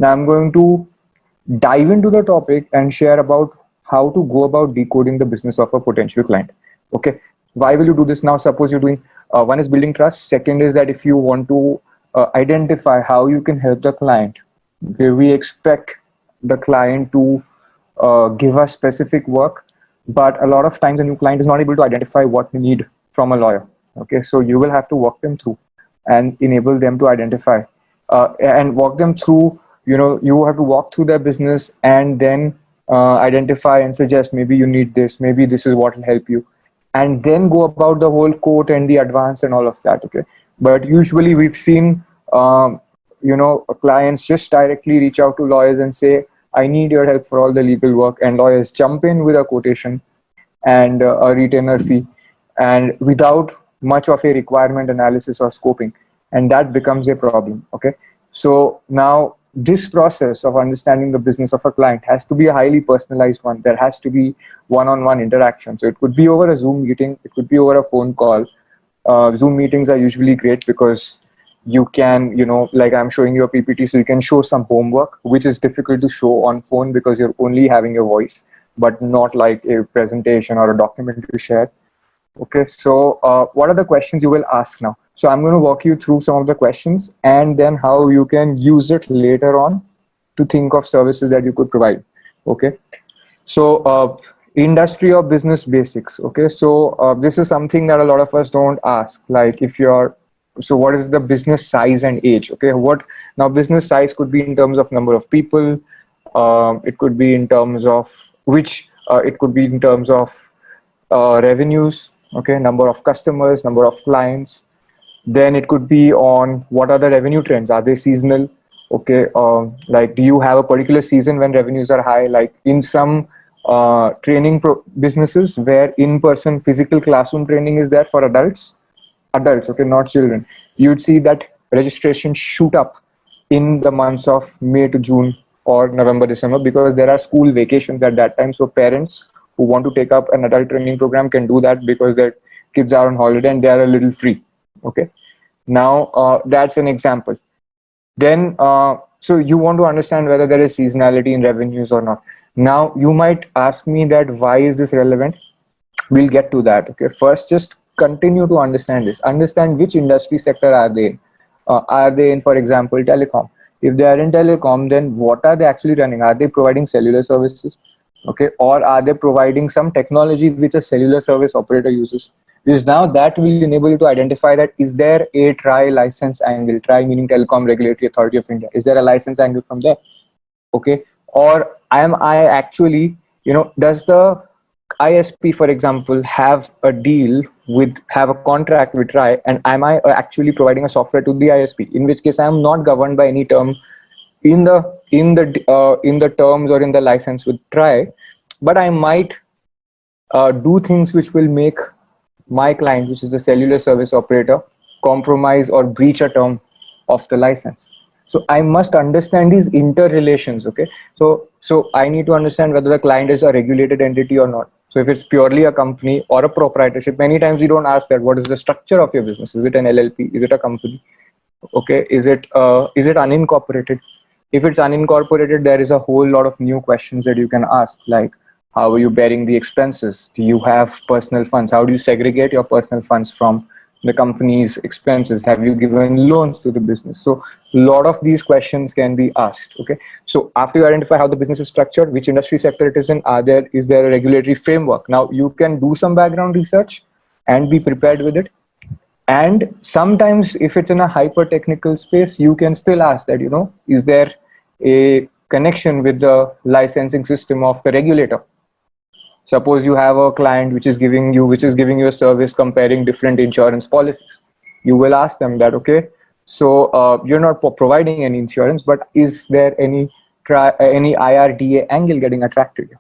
Now I'm going to dive into the topic and share about how to go about decoding the business of a potential client. Okay, why will you do this now? Suppose you're doing one is building trust. Second is that if you want to identify how you can help the client, where we expect the client to give us specific work, but a lot of times a new client is not able to identify what we need from a lawyer. Okay, so you will have to walk them through and enable them to identify and walk them through. You have to walk through their business and then identify and suggest maybe you need this, maybe this is what will help you, and then go about the whole quote and the advance and all of that. Okay, but usually we've seen clients just directly reach out to lawyers and say, I need your help for all the legal work, and lawyers jump in with a quotation and a retainer fee, and without much of a requirement analysis or scoping, and that becomes a problem. Okay, so now this process of understanding the business of a client has to be a highly personalized one. There has to be one-on-one interaction. So it could be over a Zoom meeting, it could be over a phone call. Zoom meetings are usually great because you can, like I'm showing you a PPT, so you can show some homework, which is difficult to show on phone because you're only having your voice, but not like a presentation or a document to share. Okay, so what are the questions you will ask now? So I'm going to walk you through some of the questions and then how you can use it later on to think of services that you could provide. Okay, so industry or business basics. Okay, so this is something that a lot of us don't ask. Like if you're, so what is the business size and age? Okay, what now business size could be in terms of number of people. It could be in terms of it could be in terms of revenues. Okay, number of customers, number of clients. Then it could be on what are the revenue trends? Are they seasonal? Okay, like do you have a particular season when revenues are high? Like in some training businesses where in-person physical classroom training is there for adults, okay, not children, you'd see that registration shoot up in the months of May to June or November, December, because there are school vacations at that time. So parents who want to take up an adult training program can do that because their kids are on holiday and they are a little free. Okay, now that's an example. Then so you want to understand whether there is seasonality in revenues or not. Now you might ask me that why is this relevant? We'll get to that. Okay, first just continue to understand this. Understand which industry sector are they in. Are they in, for example, telecom? If they are in telecom, then what are they actually running? Are they providing cellular services? Okay, or are they providing some technology which a cellular service operator uses? Because now that will enable you to identify that is there a TRAI license angle, TRAI meaning Telecom Regulatory Authority of India. Is there a license angle from there? Okay, or am I actually, does the ISP, for example, have a deal with, have a contract with TRAI, and am I actually providing a software to the ISP? In which case, I am not governed by any term in the terms or in the license with TRAI, but I might do things which will make my client, which is the cellular service operator, compromise or breach a term of the license. So I must understand these interrelations. Okay, so I need to understand whether the client is a regulated entity or not. So if it's purely a company or a proprietorship, many times we don't ask that. What is the structure of your business? Is it an LLP? Is it a company? Okay, is it unincorporated? If it's unincorporated, there is a whole lot of new questions that you can ask, like how are you bearing the expenses? Do you have personal funds? How do you segregate your personal funds from the company's expenses? Have you given loans to the business? So a lot of these questions can be asked. Okay, so after you identify how the business is structured, which industry sector it is in, is there a regulatory framework? Now you can do some background research and be prepared with it. And sometimes if it's in a hyper technical space, you can still ask that, is there a connection with the licensing system of the regulator? Suppose you have a client which is giving you a service comparing different insurance policies. You will ask them that, okay, so you're not providing any insurance, but is there any IRDA angle getting attracted here?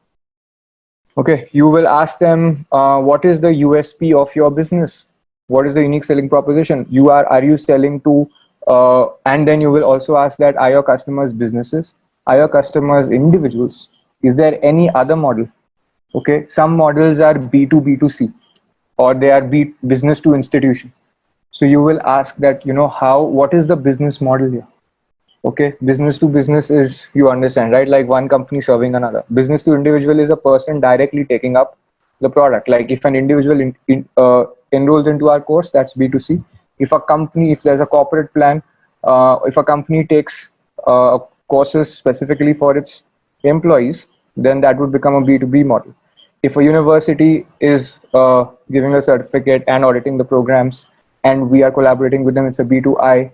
Okay, you will ask them what is the USP of your business? What is the unique selling proposition? Are you selling to and then you will also ask that, are your customers businesses? Are your customers individuals? Is there any other model? Okay, some models are B2B2C, or they are business to institution. So you will ask that, what is the business model here? Okay, business to business is, you understand, right? Like one company serving another. Business to individual is a person directly taking up the product. Like if an individual enrolls into our course, that's B2C. If a company, if there's a corporate plan, if a company takes courses specifically for its employees, then that would become a B2B model. If a university is giving a certificate and auditing the programs, and we are collaborating with them, it's a B2I,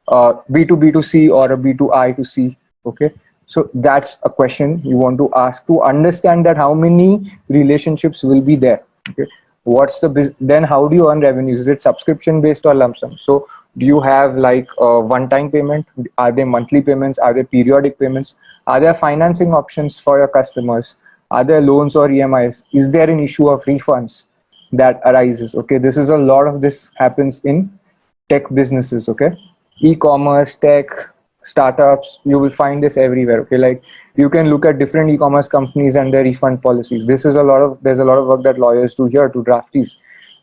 B2B2C or a B2I to C. Okay, so that's a question you want to ask to understand that how many relationships will be there. Okay, what's the then how do you earn revenues? Is it subscription based or lump sum? So do you have like a one-time payment? Are they monthly payments? Are they periodic payments? Are there financing options for your customers? Are there loans or EMIs? Is there an issue of refunds that arises? Okay, this is a lot of this happens in tech businesses. Okay, e-commerce, tech, startups, you will find this everywhere. Okay, like you can look at different e-commerce companies and their refund policies. This is a lot of, there's a lot of work that lawyers do here to draft these.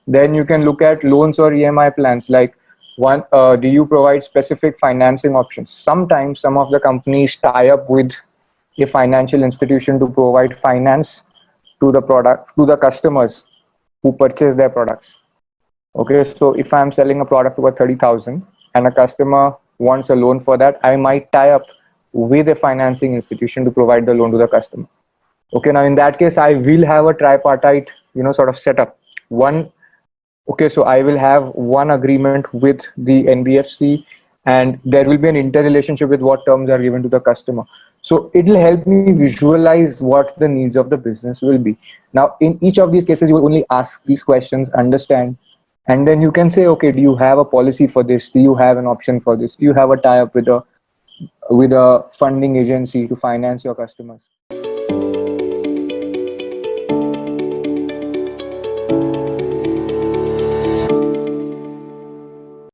Then you can look at loans or EMI plans. Like one, do you provide specific financing options? Sometimes some of the companies tie up with a financial institution to provide finance to the product, to the customers who purchase their products. Okay, so if I'm selling a product worth 30,000 and a customer wants a loan for that, I might tie up with a financing institution to provide the loan to the customer. Okay, now in that case, I will have a tripartite, sort of setup. One, okay, so I will have one agreement with the NBFC, and there will be an interrelationship with what terms are given to the customer. So it will help me visualize what the needs of the business will be. Now, in each of these cases, you will only ask these questions, understand, and then you can say, okay, do you have a policy for this? Do you have an option for this? Do you have a tie-up with a funding agency to finance your customers?